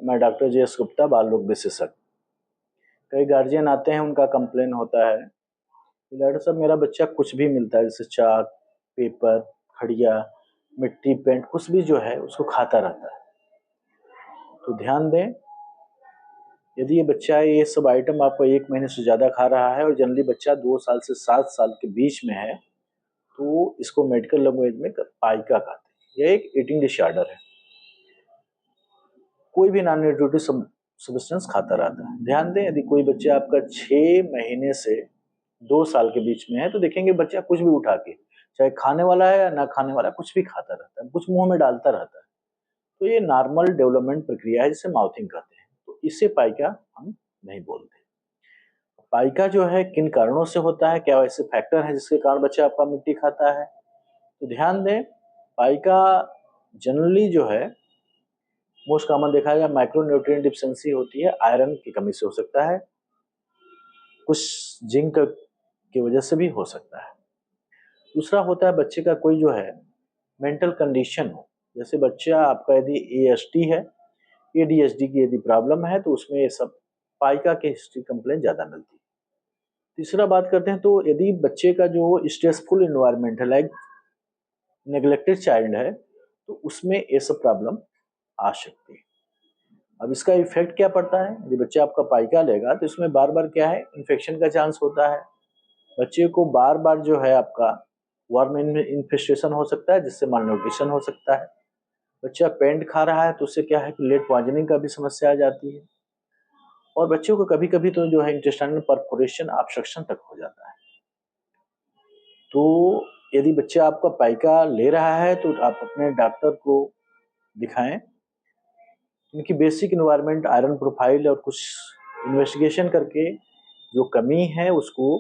मैं डॉक्टर जे एस गुप्ता, बाल रोग विशेषज्ञ। कई गार्जियन आते हैं, उनका कंप्लेन होता है कि डॉक्टर साहब मेरा बच्चा कुछ भी मिलता है, जैसे चाक, पेपर, खड़िया, मिट्टी, पेंट, कुछ भी जो है उसको खाता रहता है। तो ध्यान दें, यदि ये बच्चा ये सब आइटम आपको 1 महीने से ज़्यादा खा रहा है और जनरली बच्चा 2 साल से 7 साल के बीच में है, तो इसको मेडिकल लैंग्वेज में पाइका कहते हैं। यह एक ईटिंग डिसऑर्डर है। कोई भी नॉन न्यूट्रिटिव सब्सटेंस खाता रहता है। ध्यान दें, यदि कोई बच्चा आपका 6 महीने से 2 साल के बीच में है, तो देखेंगे बच्चा कुछ भी उठा के, चाहे खाने वाला है या ना खाने वाला, कुछ भी खाता रहता है, कुछ मुंह में डालता रहता है। तो ये नॉर्मल डेवलपमेंट प्रक्रिया है, जिसे माउथिंग कहते हैं। तो इसे पाइका हम नहीं बोलते। पाइका जो है किन कारणों से होता है, क्या ऐसे फैक्टर हैं जिसके कारण बच्चा आपका मिट्टी खाता है? तो ध्यान दें, पाइका जनरली जो है मोस्ट कॉमन देखा गया माइक्रोन्यूट्रिएंट डिफिशिएंसी होती है, आयरन की कमी से हो सकता है, कुछ जिंक की वजह से भी हो सकता है। दूसरा होता है बच्चे का कोई जो है मेंटल कंडीशन हो, जैसे बच्चा आपका यदि ASD है, ADHD की यदि प्रॉब्लम है, तो उसमें ये सब पाइका के हिस्ट्री कंप्लेन ज़्यादा मिलती है। तीसरा बात करते हैं, तो यदि बच्चे का जो स्ट्रेसफुल इन्वायरमेंट है, लाइक नेग्लेक्टेड चाइल्ड है, तो उसमें ये सब प्रॉब्लम आ सकती है। अब इसका इफेक्ट क्या पड़ता है? यदि बच्चा आपका पाइका लेगा तो इसमें बार बार क्या है, इन्फेक्शन का चांस होता है। बच्चे को बार बार जो है आपका वर्म इन्फेस्टेशन हो सकता है, जिससे मालन्यूट्रिशन हो सकता है। बच्चा पेंट खा रहा है तो उससे क्या है कि लेट पॉइजनिंग का भी समस्या आ जाती है। और बच्चों को कभी कभी तो जो है इंटेस्टाइनल परफोरेशन, ऑब्स्ट्रक्शन तक हो जाता है। तो यदि बच्चा आपका पाइका ले रहा है तो आप अपने डॉक्टर को दिखाएं। उनकी बेसिक इन्वायरमेंट, आयरन प्रोफाइल और कुछ इन्वेस्टिगेशन करके जो कमी है उसको,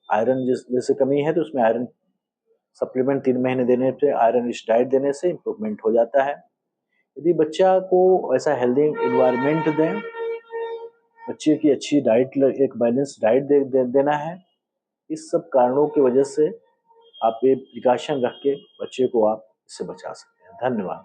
आयरन जैसे कमी है तो उसमें आयरन सप्लीमेंट 3 महीने देने से, आयरन रिच डाइट देने से इम्प्रूवमेंट हो जाता है। यदि बच्चा को ऐसा हेल्दी इन्वायरमेंट दें, बच्चे की अच्छी डाइट, एक बैलेंस डाइट देना है। इस सब कारणों की वजह से आप ये प्रिकॉशन रख के बच्चे को आप इससे बचा सकते हैं। धन्यवाद।